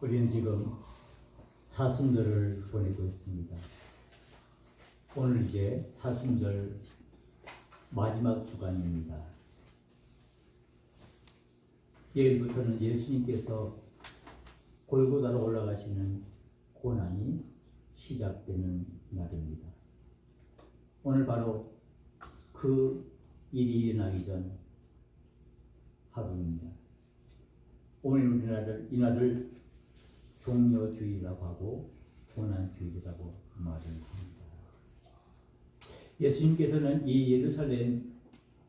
우리는 지금 사순절을 보내고 있습니다. 오늘 이제 사순절 마지막 주간입니다. 내일부터는 예수님께서 골고다로 올라가시는 고난이 시작되는 날입니다. 오늘 바로 그 일이 일어나기 전 하루입니다. 오늘 우리나라를 이날을 종려주의라고 하고 고난주의라고 말을 합니다. 예수님께서는 이 예루살렘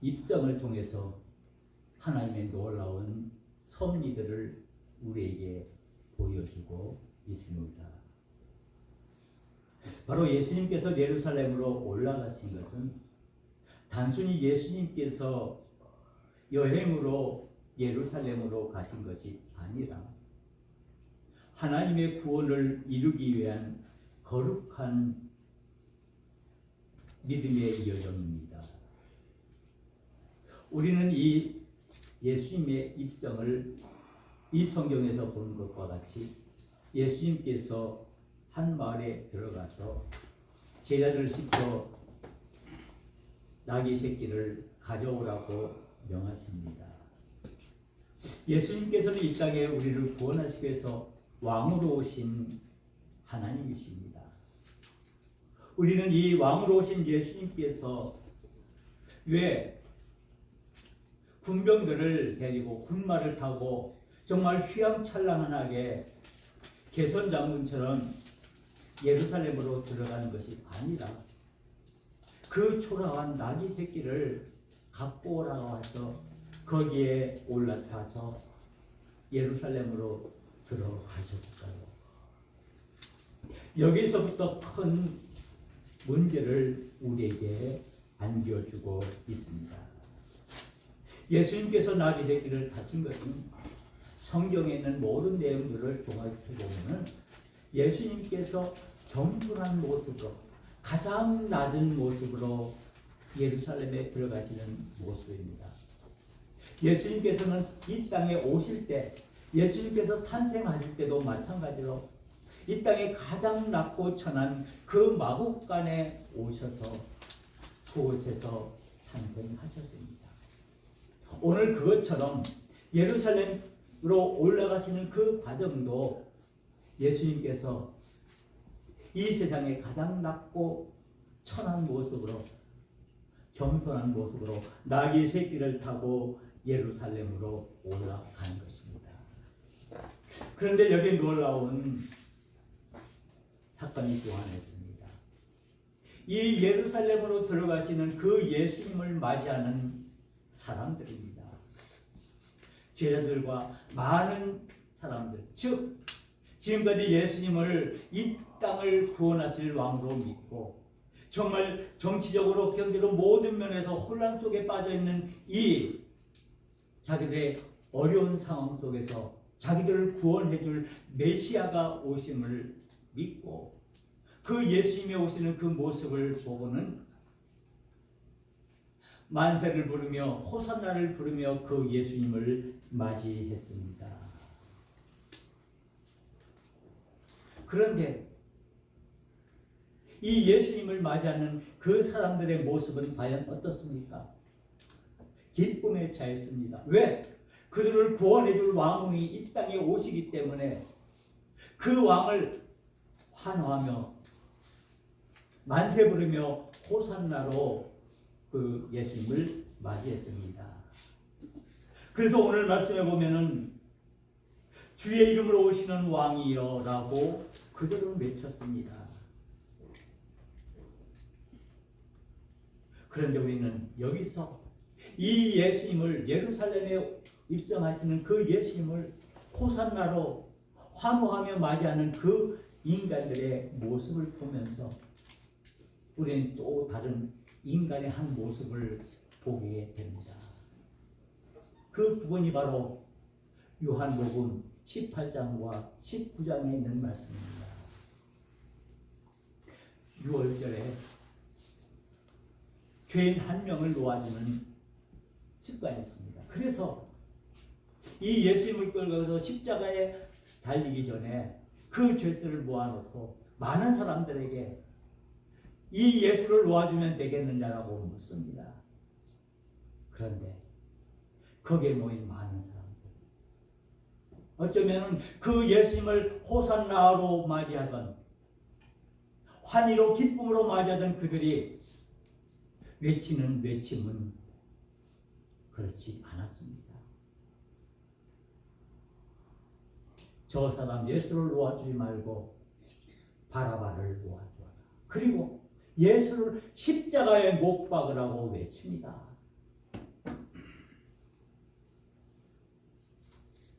입성을 통해서 하나님의 놀라운 섭리들을 우리에게 보여주고 있습니다. 바로 예수님께서 예루살렘으로 올라가신 것은 단순히 예수님께서 여행으로 예루살렘으로 가신 것이 아니라 하나님의 구원을 이루기 위한 거룩한 믿음의 여정입니다. 우리는 이 예수님의 입성을 이 성경에서 보는 것과 같이 예수님께서 한 마을에 들어가서 제자들을 시켜 나귀 새끼를 가져오라고 명하십니다. 예수님께서는 이 땅에 우리를 구원하시기 위해서 왕으로 오신 하나님이십니다. 우리는 이 왕으로 오신 예수님께서 왜 군병들을 데리고 군마를 타고 정말 휘황찬란하게 개선장군처럼 예루살렘으로 들어가는 것이 아니라 그 초라한 나귀 새끼를 갖고 오라고 해서 거기에 올라타서 예루살렘으로 들어가셨을까요? 여기서부터 큰 문제를 우리에게 안겨주고 있습니다. 예수님께서 나귀 새끼를 타신 것은 성경에 있는 모든 내용들을 종합해보면 예수님께서 겸손한 모습으로 가장 낮은 모습으로 예루살렘에 들어가시는 모습입니다. 예수님께서는 이 땅에 오실 때 예수님께서 탄생하실 때도 마찬가지로 이 땅에 가장 낮고 천한 그 마국간에 오셔서 그곳에서 탄생하셨습니다. 오늘 그것처럼 예루살렘으로 올라가시는 그 과정도 예수님께서 이 세상에 가장 낮고 천한 모습으로 겸손한 모습으로 나귀 새끼를 타고 예루살렘으로 올라가는 것입니다. 그런데 여기 놀라운 사건이 또 하나 있습니다. 이 예루살렘으로 들어가시는 그 예수님을 맞이하는 사람들입니다. 제자들과 많은 사람들, 즉 지금까지 예수님을 이 땅을 구원하실 왕으로 믿고 정말 정치적으로 경제로 모든 면에서 혼란 속에 빠져있는 이 자기들의 어려운 상황 속에서 자기들을 구원해 줄 메시아가 오심을 믿고 그 예수님이 오시는 그 모습을 보고는 만세를 부르며 호산나를 부르며 그 예수님을 맞이했습니다. 그런데 이 예수님을 맞이하는 그 사람들의 모습은 과연 어떻습니까? 기쁨에 차있습니다. 왜? 그들을 구원해 줄 왕이 이 땅에 오시기 때문에 그 왕을 환호하며 만세 부르며 호산나로 그 예수님을 맞이했습니다. 그래서 오늘 말씀에 보면은 주의 이름으로 오시는 왕이여 라고 그들은 외쳤습니다. 그런데 우리는 여기서 이 예수님을 예루살렘에 입성하시는 그 예수님을 호산나로 환호하며 맞이하는 그 인간들의 모습을 보면서 우리는 또 다른 인간의 한 모습을 보게 됩니다. 그 부분이 바로 요한복음 18장과 19장에 있는 말씀입니다. 6월절에 죄인 한 명을 놓아주는 습관이 있습니다. 그래서 이 예수님을 끌고 십자가에 달리기 전에 그 죄수를 모아놓고 많은 사람들에게 이 예수를 놓아주면 되겠느냐라고 묻습니다. 그런데 거기에 모인 많은 사람들, 어쩌면 그 예수님을 호산나로 맞이하던, 환희로 기쁨으로 맞이하던 그들이 외치는 외침은 그렇지 않았습니다. 저 사람 예수를 놓아주지 말고 바라바를 놓아주어라. 그리고 예수를 십자가에 못 박으라고 외칩니다.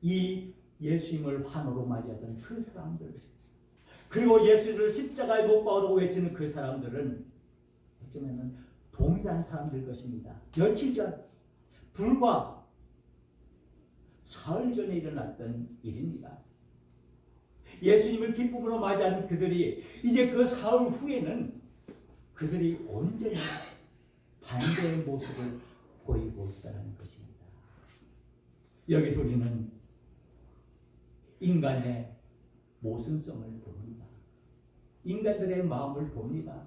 이 예수님을 환호로 맞이하던 그 사람들, 그리고 예수를 십자가에 못 박으라고 외치는 그 사람들은 어쩌면 동일한 사람들 것입니다. 며칠 전, 불과 사흘 전에 일어났던 일입니다. 예수님을 기쁨으로 맞이하는 그들이 이제 그 사흘 후에는 그들이 온전히 반대의 모습을 보이고 있다는 것입니다. 여기서 우리는 인간의 모순성을 봅니다. 인간들의 마음을 봅니다.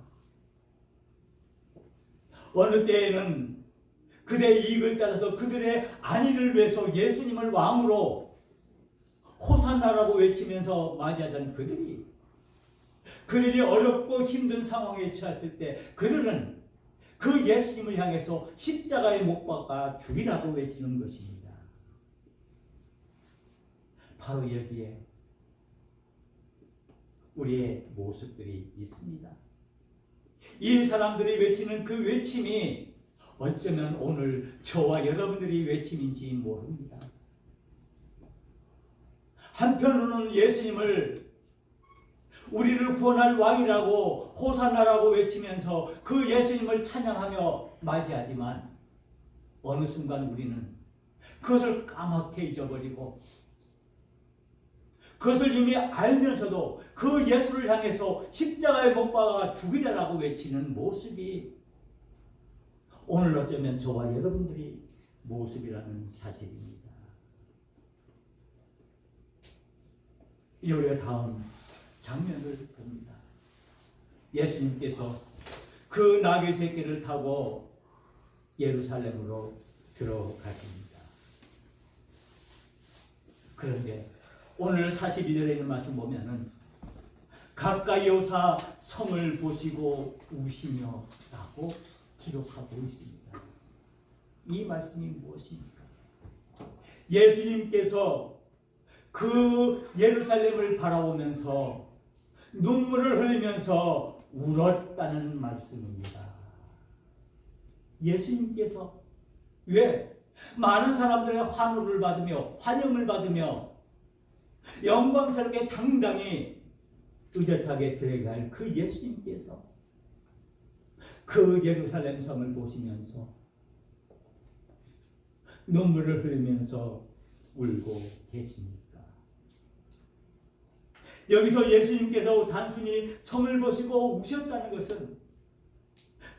어느 때에는 그들의 이익을 따라서 그들의 안위를 위해서 예수님을 왕으로 호산나라고 외치면서 맞이하던 그들이 어렵고 힘든 상황에 처했을 때 그들은 그 예수님을 향해서 십자가에 못 박아 죽이라고 외치는 것입니다. 바로 여기에 우리의 모습들이 있습니다. 이 사람들이 외치는 그 외침이 어쩌면 오늘 저와 여러분들이 외침인지 모릅니다. 한편으로는 예수님을 우리를 구원할 왕이라고 호산나라고 외치면서 그 예수님을 찬양하며 맞이하지만 어느 순간 우리는 그것을 까맣게 잊어버리고 그것을 이미 알면서도 그 예수를 향해서 십자가에 못 박아 죽이라고 외치는 모습이 오늘 어쩌면 저와 여러분들이 모습이라는 사실입니다. 이제 우리가 다음 장면을 봅니다. 예수님께서 그 나귀 새끼를 타고 예루살렘으로 들어가십니다. 그런데 오늘 42절에 있는 말씀 보면은 가까이 오사 성을 보시고 우시며 라고 기록하고 있습니다. 이 말씀이 무엇입니까? 예수님께서 그 예루살렘을 바라보면서 눈물을 흘리면서 울었다는 말씀입니다. 예수님께서 왜 많은 사람들의 환호를 받으며 환영을 받으며 영광스럽게 당당히 의젓하게 들어갈 그 예수님께서 그 예루살렘 성을 보시면서 눈물을 흘리면서 울고 계십니까? 여기서 예수님께서 단순히 성을 보시고 우셨다는 것은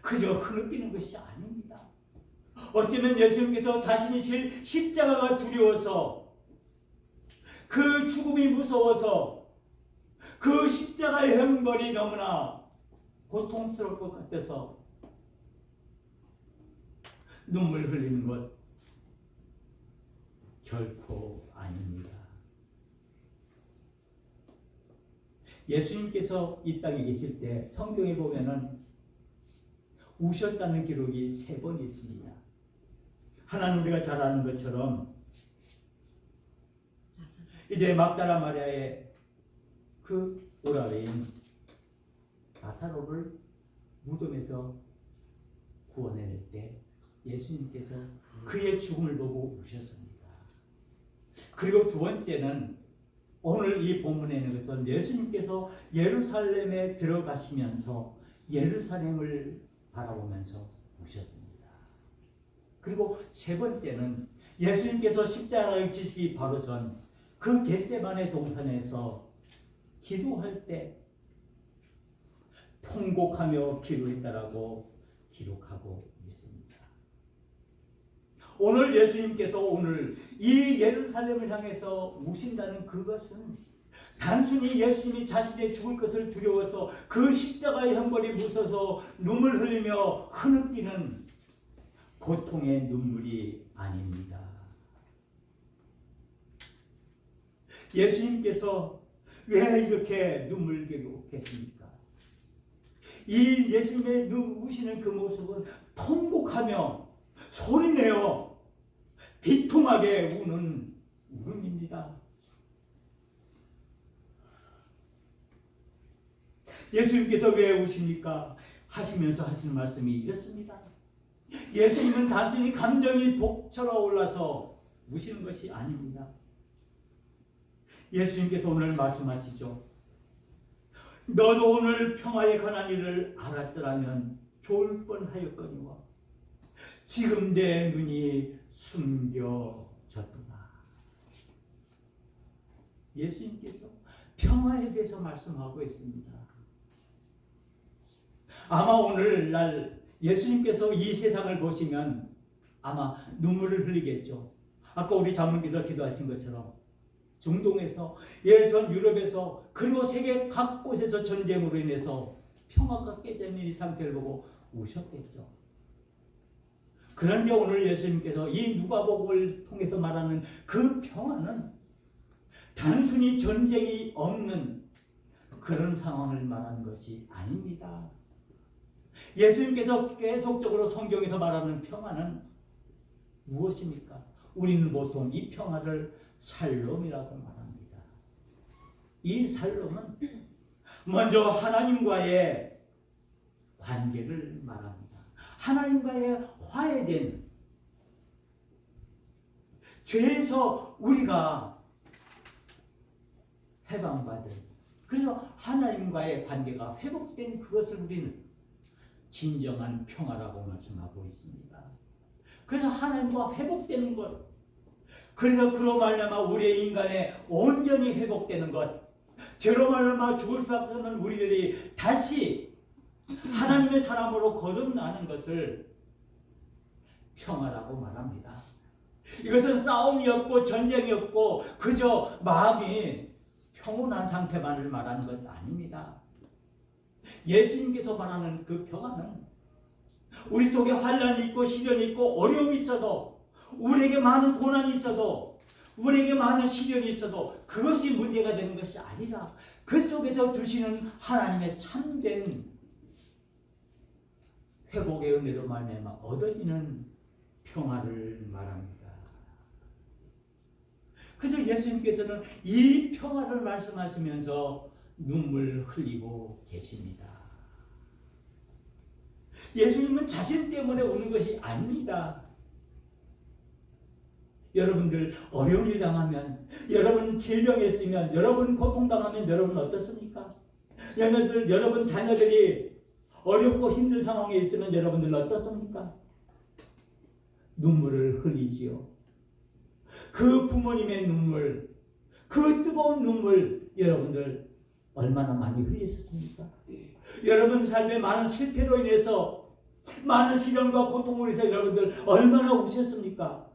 그저 흐느끼는 것이 아닙니다. 어쩌면 예수님께서 자신이 질 십자가가 두려워서 그 죽음이 무서워서 그 십자가의 형벌이 너무나 고통스러울 것 같아서 눈물 흘리는 것 결코 아닙니다. 예수님께서 이 땅에 계실 때 성경에 보면은 우셨다는 기록이 3번 있습니다. 하나는 우리가 잘 아는 것처럼 이제 막달라 마리아의 그 오라베인 나사로를 무덤에서 구원해낼 때 예수님께서 그의 죽음을 보고 우셨습니다. 그리고 두 번째는 오늘 이 본문에 있는 것은 예수님께서 예루살렘에 들어가시면서 예루살렘을 바라보면서 우셨습니다. 그리고 세 번째는 예수님께서 십자가를 지시기 바로 전 그 겟세마네 동산에서 기도할 때 통곡하며 기도했다라고 기록하고 있습니다. 오늘 예수님께서 오늘 이 예루살렘을 향해서 우신다는 그것은 단순히 예수님이 자신의 죽을 것을 두려워서 그 십자가의 형벌이 무서워서 눈물 흘리며 흐느끼는 고통의 눈물이 아닙니다. 예수님께서 왜 이렇게 눈물 개고 계십니까? 이 예수님의 우시는 그 모습은 통곡하며 소리내어 비통하게 우는 울음입니다. 예수님께서 왜 우십니까? 하시면서 하시는 말씀이 이렇습니다. 예수님은 단순히 감정이 복차가 올라서 우시는 것이 아닙니다. 예수님께서 오늘 말씀하시죠. 너도 오늘 평화에 관한 일을 알았더라면 좋을 뻔하였거니와 지금 내 눈이 숨겨졌도다. 예수님께서 평화에 대해서 말씀하고 있습니다. 아마 오늘날 예수님께서 이 세상을 보시면 아마 눈물을 흘리겠죠. 아까 우리 장로님께서 기도하신 것처럼 중동에서, 전 유럽에서, 그리고 세계 각 곳에서 전쟁으로 인해서 평화가 깨진 이 상태를 보고 우셨겠죠. 그런데 오늘 예수님께서 이 누가복음을 통해서 말하는 그 평화는 단순히 전쟁이 없는 그런 상황을 말하는 것이 아닙니다. 예수님께서 계속적으로 성경에서 말하는 평화는 무엇입니까? 우리는 보통 이 평화를 살롬이라고 말합니다. 이 살롬은 먼저 하나님과의 관계를 말합니다. 하나님과의 화해된, 죄에서 우리가 해방받은, 그래서 하나님과의 관계가 회복된 그것을 우리는 진정한 평화라고 말씀하고 있습니다. 그래서 하나님과 회복되는 것, 그래서 그로 말미암아 우리의 인간의 온전히 회복되는 것, 죄로 말미암아 죽을 수밖에 없는 우리들이 다시 하나님의 사람으로 거듭나는 것을 평화라고 말합니다. 이것은 싸움이 없고 전쟁이 없고 그저 마음이 평온한 상태만을 말하는 것 아닙니다. 예수님께서 말하는 그 평화는 우리 속에 환난이 있고 시련이 있고 어려움이 있어도, 우리에게 많은 고난이 있어도, 우리에게 많은 시련이 있어도 그것이 문제가 되는 것이 아니라 그 속에서 주시는 하나님의 참된 회복의 은혜로 말미암아 얻어지는 평화를 말합니다. 그래서 예수님께서는 이 평화를 말씀하시면서 눈물 흘리고 계십니다. 예수님은 자신 때문에 우는 것이 아닙니다. 여러분들 어려운 일 당하면, 여러분 질병에 있으면, 여러분 고통당하면 여러분 어떻습니까? 여러분 자녀들이 어렵고 힘든 상황에 있으면 여러분들 어떻습니까? 눈물을 흘리지요. 그 부모님의 눈물, 그 뜨거운 눈물 여러분들 얼마나 많이 흘리셨습니까? 여러분 삶의 많은 실패로 인해서, 많은 시련과 고통으로 인해서 여러분들 얼마나 우셨습니까?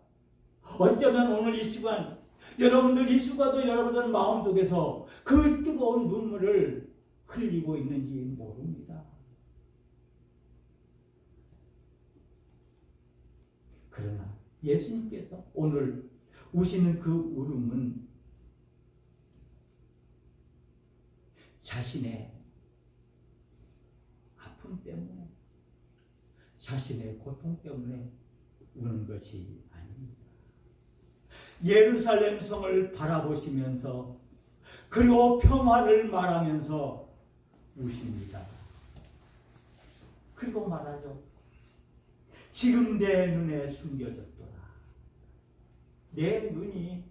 어쩌면 오늘 이 시간 여러분들, 이 순간도 여러분들 마음속에서 그 뜨거운 눈물을 흘리고 있는지 모릅니다. 그러나 예수님께서 오늘 우시는 그 울음은 자신의 아픔 때문에, 자신의 고통 때문에 우는 것이 아닙니다. 예루살렘 성을 바라보시면서, 그리고 평화를 말하면서 우십니다. 그리고 말하죠. 지금 내 눈에 숨겨졌도다. 내 눈이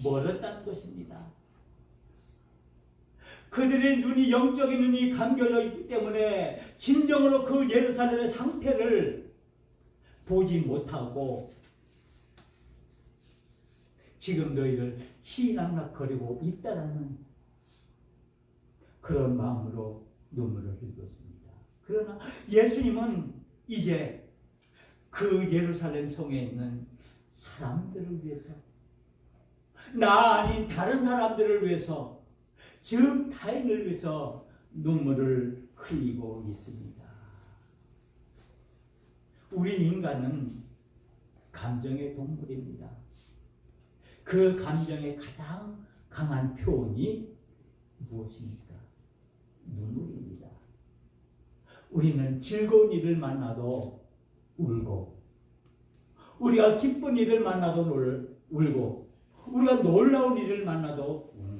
멀었다는 것입니다. 그들의 눈이, 영적인 눈이 감겨져 있기 때문에 진정으로 그 예루살렘의 상태를 보지 못하고 지금 너희를 희락락거리고 있다라는 그런 마음으로 눈물을 흘리고 있습니다. 그러나 예수님은 이제 그 예루살렘 성에 있는 사람들을 위해서, 나 아닌 다른 사람들을 위해서 즉 타인을 위해서 눈물을 흘리고 있습니다. 우리 인간은 감정의 동물입니다. 그 감정의 가장 강한 표현이 무엇입니까? 눈물입니다. 우리는 즐거운 일을 만나도 울고, 우리가 기쁜 일을 만나도 울고, 우리가 놀라운 일을 만나도 웁니다.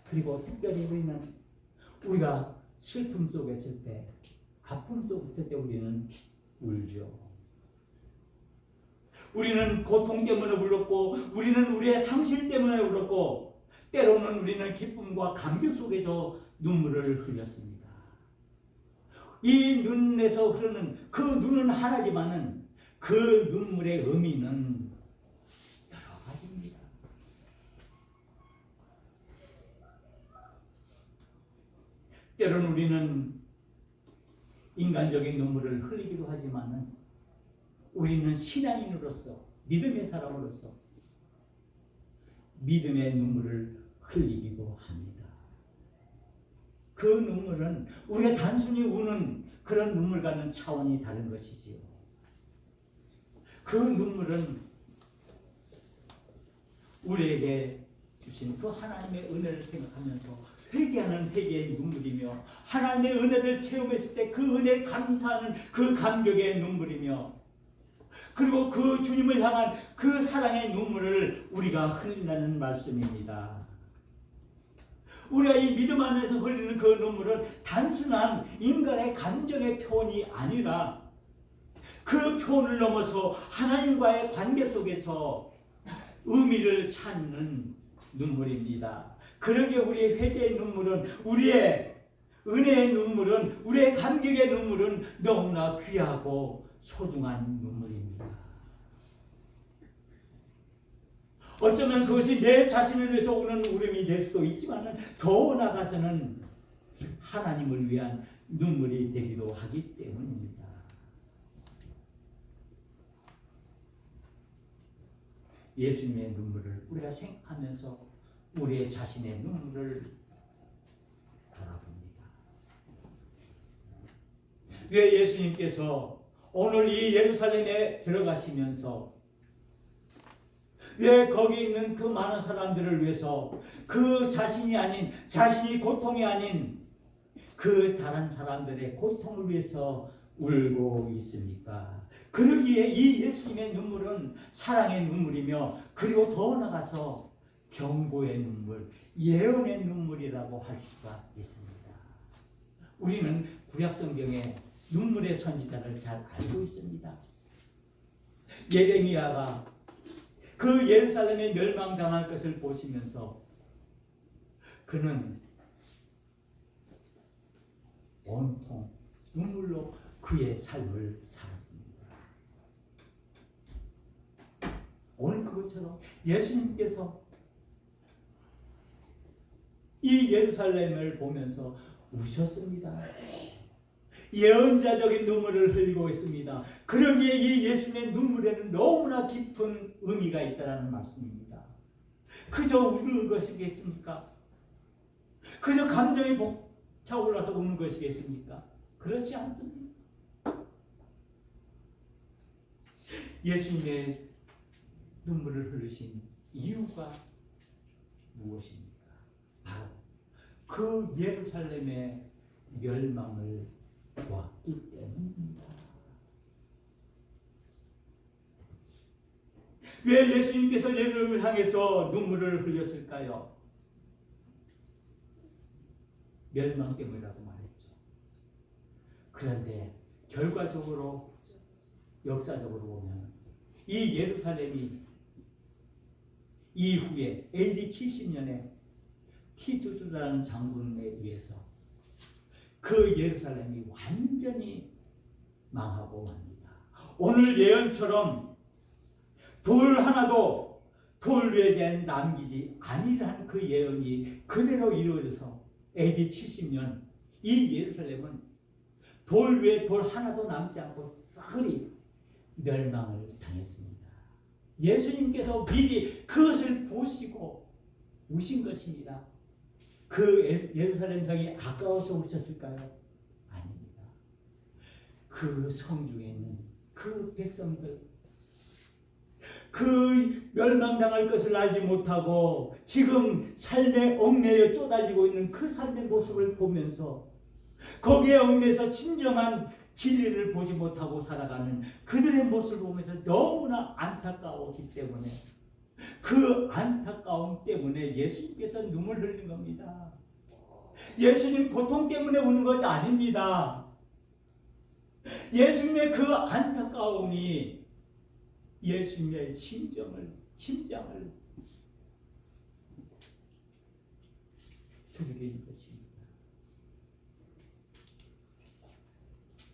그리고 특별히 우리가 슬픔 속에 있을 때, 아픔 속에 있을 때 우리는 울죠. 우리는 고통 때문에 울었고, 우리는 우리의 상실 때문에 울었고, 때로는 우리는 기쁨과 감격 속에도 눈물을 흘렸습니다. 이 눈에서 흐르는 그 눈은 하나지만은 그 눈물의 의미는 여러 가지입니다. 때로는 우리는 인간적인 눈물을 흘리기도 하지만은 우리는 신앙인으로서, 믿음의 사람으로서 믿음의 눈물을 흘리기도 합니다. 그 눈물은 우리가 단순히 우는 그런 눈물과는 차원이 다른 것이지요. 그 눈물은 우리에게 주신 그 하나님의 은혜를 생각하면서 회개하는 회개의 눈물이며, 하나님의 은혜를 체험했을 때 그 은혜에 감사하는 그 감격의 눈물이며, 그리고 그 주님을 향한 그 사랑의 눈물을 우리가 흘린다는 말씀입니다. 우리가 이 믿음 안에서 흘리는 그 눈물은 단순한 인간의 감정의 표현이 아니라 그 표현을 넘어서 하나님과의 관계 속에서 의미를 찾는 눈물입니다. 그러기에 우리의 회개의 눈물은, 우리의 은혜의 눈물은, 우리의 감격의 눈물은 너무나 귀하고 소중한 눈물입니다. 어쩌면 그것이 내 자신을 위해서 우는 울음이 될 수도 있지만 더 나아가서는 하나님을 위한 눈물이 되기도 하기 때문입니다. 예수님의 눈물을 우리가 생각하면서 우리의 자신의 눈물을 바라봅니다. 왜 예수님께서 오늘 이 예루살렘에 들어가시면서 왜 거기 있는 그 많은 사람들을 위해서 그 자신이 아닌, 자신이 고통이 아닌 그 다른 사람들의 고통을 위해서 울고 있습니까? 그러기에 이 예수님의 눈물은 사랑의 눈물이며, 그리고 더 나아가서 경고의 눈물, 예언의 눈물이라고 할 수가 있습니다. 우리는 구약성경의 눈물의 선지자를 잘 알고 있습니다. 예레미야가 그 예루살렘에 멸망당할 것을 보시면서 그는 온통 눈물로 그의 삶을 살았습니다. 오늘 그것처럼 예수님께서 이 예루살렘을 보면서 우셨습니다. 예언자적인 눈물을 흘리고 있습니다. 그러기에 이 예수님의 눈물에는 너무나 깊은 의미가 있다는 말씀입니다. 그저 우는 것이겠습니까? 그저 감정이 벅차올라서 우는 것이겠습니까? 그렇지 않습니다. 예수님의 눈물을 흘리신 이유가 무엇입니까? 바로 그 예루살렘의 멸망을 보았기 때문입니다. 왜 예수님께서 예루살렘을 향해서 눈물을 흘렸을까요? 멸망 때문이라고 말했죠. 그런데 결과적으로, 역사적으로 보면 이 예루살렘이 이후에 AD 70년에 티투스라는 장군에 의해서 그 예루살렘이 완전히 망하고 맙니다. 오늘 예언처럼 돌 하나도 돌 위에 대한 남기지 아니라는 그 예언이 그대로 이루어져서 AD 70년 이 예루살렘은 돌 위에 돌 하나도 남지 않고 썩으리 멸망을 당했습니다. 예수님께서 미리 그것을 보시고 우신 것입니다. 그 예루살렘 성이 아까워서 우셨을까요? 아닙니다. 그 성중에 있는 그 백성들, 그 멸망당할 것을 알지 못하고 지금 삶에 얽매여 쪼달리고 있는 그 삶의 모습을 보면서 거기에 얽매여서 진정한 진리를 보지 못하고 살아가는 그들의 모습을 보면서 너무나 안타까웠기 때문에 그 안타까움 때문에 예수님께서 눈물 흘린 겁니다. 예수님 고통 때문에 우는 것이 아닙니다. 예수님의 그 안타까움이 예수님의 심장을 두드리는 것입니다.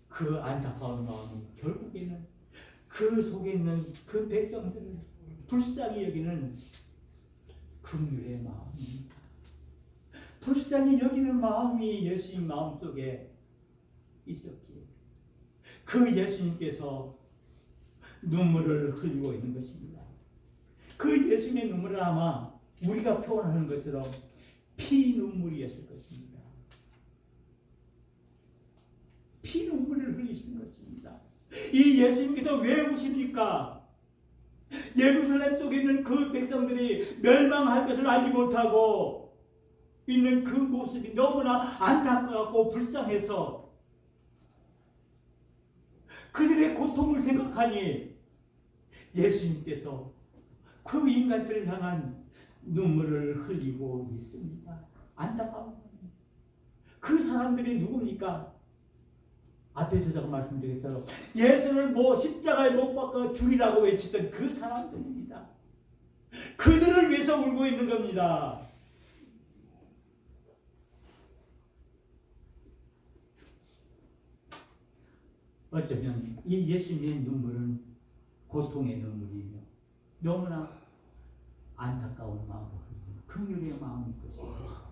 그 안타까운 마음이 결국에는 그 속에 있는 그 백성들을 불쌍히 여기는 긍휼의 마음입니다. 불쌍히 여기는 마음이 예수님 마음속에 있었기에 그 예수님께서 눈물을 흘리고 있는 것입니다. 그 예수님의 눈물은 아마 우리가 표현하는 것처럼 피눈물이었을 것입니다. 피눈물을 흘리시는 것입니다. 이 예수님께서 왜 우십니까? 예루살렘 속에 있는 그 백성들이 멸망할 것을 알지 못하고 있는 그 모습이 너무나 안타깝고 불쌍해서 그들의 고통을 생각하니 예수님께서 그 인간들을 향한 눈물을 흘리고 있습니다. 안타까운 그 사람들이 누굽니까? 앞에서 제가 말씀드렸처럼 예수를 십자가에 못 박아 죽이라고 외치던 그 사람들입니다. 그들을 위해서 울고 있는 겁니다. 어쩌면 이 예수님의 눈물은 고통의 눈물이며 너무나 안타까운 마음으로 긍휼의 마음일 것입니다.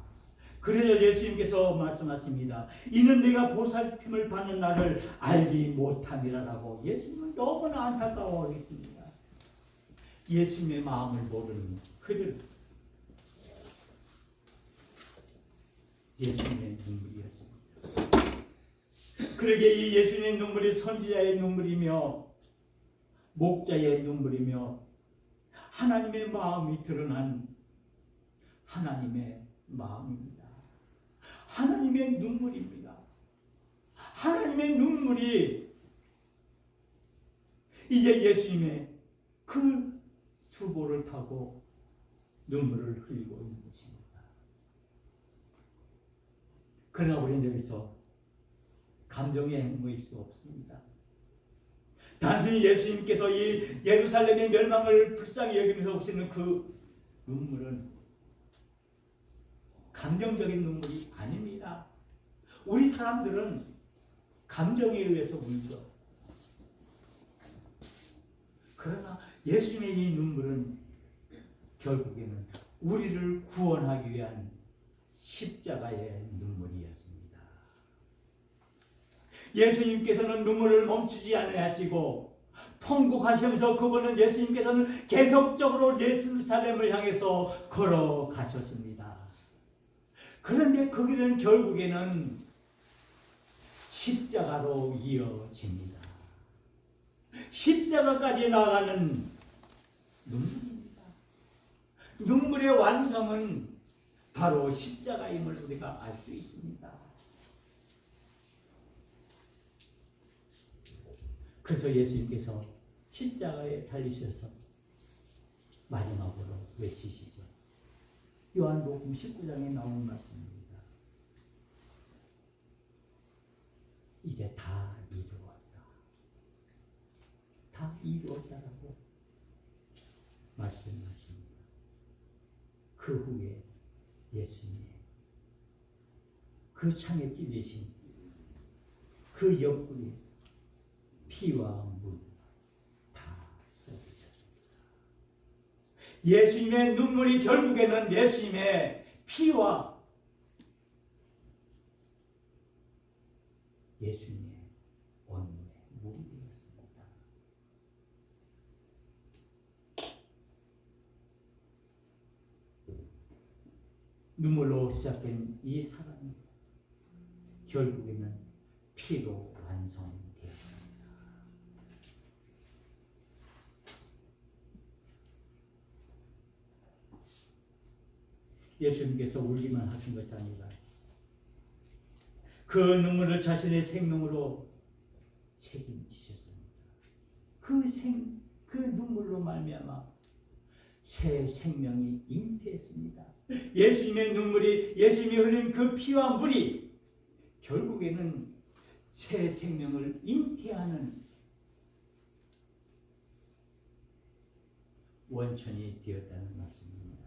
그래서 예수님께서 말씀하십니다. 이는 내가 보살핌을 받는 나를 알지 못함이라라고 예수님은 너무나 안타까워하겠습니다. 예수님의 마음을 모르는 그들, 예수님의 눈물이었습니다. 그러게 이 예수님의 눈물이 선지자의 눈물이며 목자의 눈물이며 하나님의 마음이 드러난 하나님의 마음입니다. 하나님의 눈물입니다. 하나님의 눈물이 이제 예수님의 그 두보를 타고 눈물을 흘리고 있는 것입니다. 그러나 우리는 여기서 감정의 행보일 수 없습니다. 단순히 예수님께서 이 예루살렘의 멸망을 불쌍히 여기면서 오시는 그 눈물은 감정적인 눈물이 아닙니다. 우리 사람들은 감정에 의해서 울죠. 그러나 예수님의 이 눈물은 결국에는 우리를 구원하기 위한 십자가의 눈물이었습니다. 예수님께서는 눈물을 멈추지 아니하시고 통곡하시면서 그분은 예수님께서는 계속적으로 예루살렘을 향해서 걸어가셨습니다. 그런데 그 길은 결국에는 십자가로 이어집니다. 십자가까지 나가는 눈물입니다. 눈물의 완성은 바로 십자가임을 우리가 알 수 있습니다. 그래서 예수님께서 십자가에 달리셔서 마지막으로 외치시죠. 요한복음 19장에 나오는 말씀입니다. 이제 다 이루었다. 다 이루었다라고 말씀하십니다. 그 후에 예수님의 그 창에 찔리신 그 옆구리에서 피와 물 다 쏟으셨습니다. 예수님의 눈물이 결국에는 예수님의 피와 예수님의 온몸의 물이 되었습니다. 눈물로 시작된 이 사랑이 결국에는 피로 완성되었습니다. 예수님께서 울기만 하신 것이 아니라 그 눈물을 자신의 생명으로 책임지셨습니다. 그 눈물로 말미암아 새 생명이 잉태했습니다. 예수님의 눈물이, 예수님이 흘린 그 피와 물이 결국에는 새 생명을 잉태하는 원천이 되었다는 말씀입니다.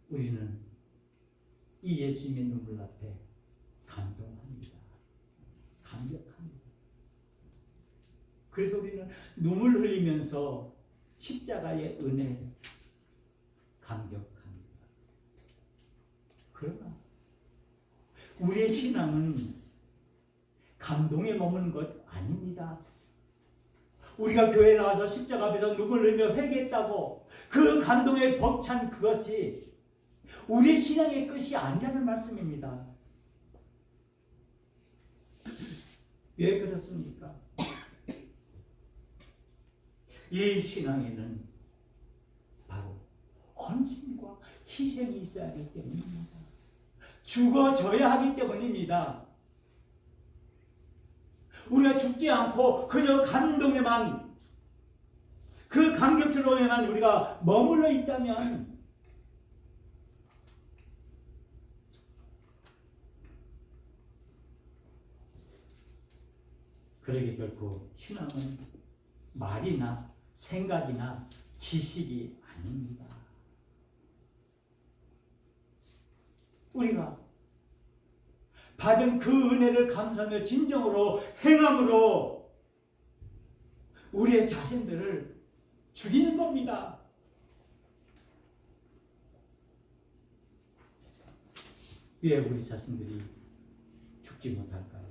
우리는 이 예수님의 눈물 앞에 감동합니다. 감격합니다. 그래서 우리는 눈물 흘리면서 십자가의 은혜에 감격합니다. 그러나 우리의 신앙은 감동에 머무는 것 아닙니다. 우리가 교회에 나와서 십자가 앞에서 눈물 흘리며 회개했다고 그 감동에 벅찬 그것이 우리의 신앙의 끝이 아니라는 말씀입니다. 왜 그렇습니까? 이 신앙에는 바로 헌신과 희생이 있어야 하기 때문입니다. 죽어져야 하기 때문입니다. 우리가 죽지 않고 그저 감동에만, 그 감격스러움에만 우리가 머물러 있다면 그러게 결코 신앙은 말이나 생각이나 지식이 아닙니다. 우리가 받은 그 은혜를 감사하며 진정으로 행함으로 우리의 자신들을 죽이는 겁니다. 왜 우리 자신들이 죽지 못할까요?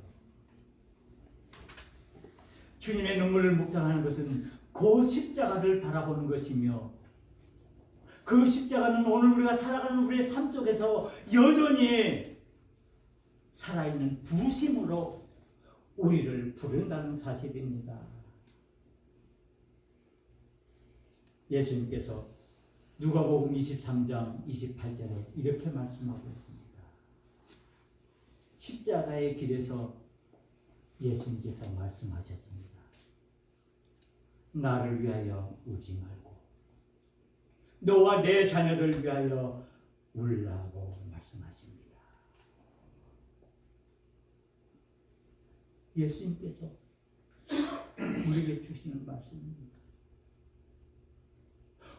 주님의 눈물을 묵상하는 것은 그 십자가를 바라보는 것이며, 그 십자가는 오늘 우리가 살아가는 우리의 삶 속에서 여전히 살아있는 부심으로 우리를 부른다는 사실입니다. 예수님께서 누가복음 23장 28절에 이렇게 말씀하고 있습니다. 십자가의 길에서 예수님께서 말씀하셨습니다. 나를 위하여 울지 말고 너와 내 자녀를 위하여 울라고 말씀하십니다. 예수님께서 우리에게 주시는 말씀입니다.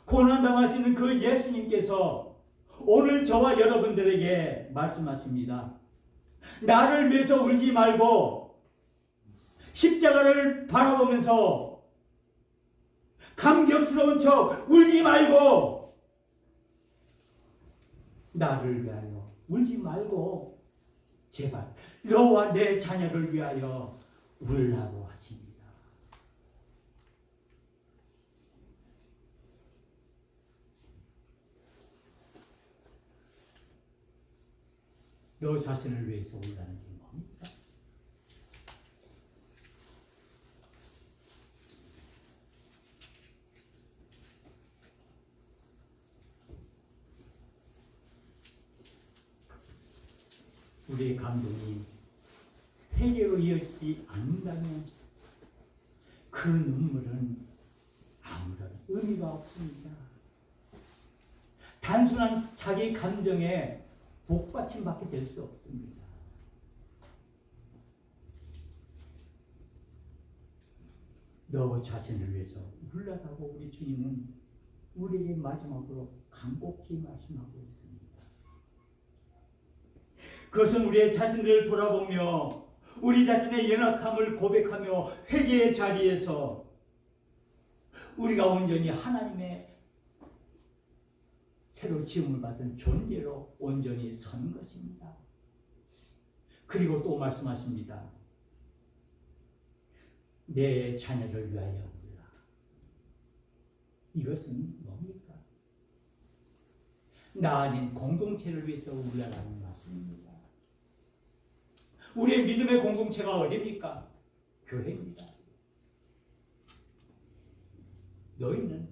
고난당하시는 그 예수님께서 오늘 저와 여러분들에게 말씀하십니다. 나를 위해서 울지 말고 십자가를 바라보면서 감격스러운 척 울지 말고 나를 위하여 울지 말고 제발 너와 내 자녀를 위하여 울라고 하십니다. 너 자신을 위해서 울라는 게 뭡니까? 우리의 감동이 회개로 이어지지 않는다면 그 눈물은 아무런 의미가 없습니다. 단순한 자기 감정에 복받침밖에 될 수 없습니다. 너 자신을 위해서 울라다고 우리 주님은 우리에게 마지막으로 간곡히 말씀하고 있습니다. 그것은 우리의 자신들을 돌아보며 우리 자신의 연약함을 고백하며 회개의 자리에서 우리가 온전히 하나님의 새로 지음을 받은 존재로 온전히 선 것입니다. 그리고 또 말씀하십니다. 내 자녀를 위하여 울라. 이것은 뭡니까? 나 아닌 공동체를 위해서 울라라는 말씀입니다. 우리의 믿음의 공동체가 어디입니까? 교회입니다. 너희는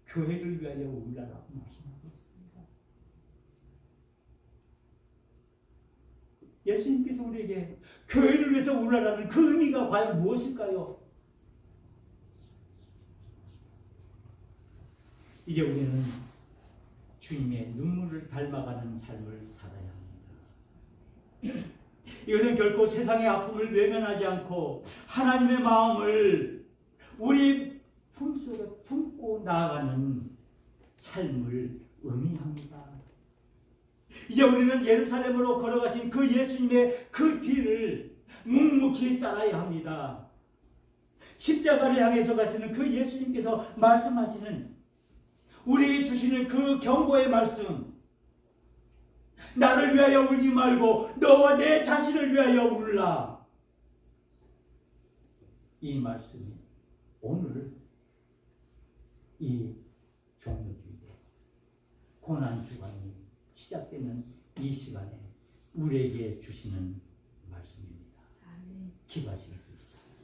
교회를 위하여 울라라고 말씀하고 있습니다. 예수님께서 우리에게 교회를 위해서 울라라는 그 의미가 과연 무엇일까요? 이제 우리는 주님의 눈물을 닮아가는 삶을 살아야 합니다. 이것은 결코 세상의 아픔을 외면하지 않고 하나님의 마음을 우리 품속에 품고 나아가는 삶을 의미합니다. 이제 우리는 예루살렘으로 걸어가신 그 예수님의 그 뒤를 묵묵히 따라야 합니다. 십자가를 향해서 가시는 그 예수님께서 말씀하시는 우리에게 주시는 그 경고의 말씀, 나를 위하여 울지 말고 너와 내 자신을 위하여 울라. 이 말씀이 오늘 이 종료주일에 고난주간이 시작되는 이 시간에 우리에게 주시는 말씀입니다. 기도하시겠습니다.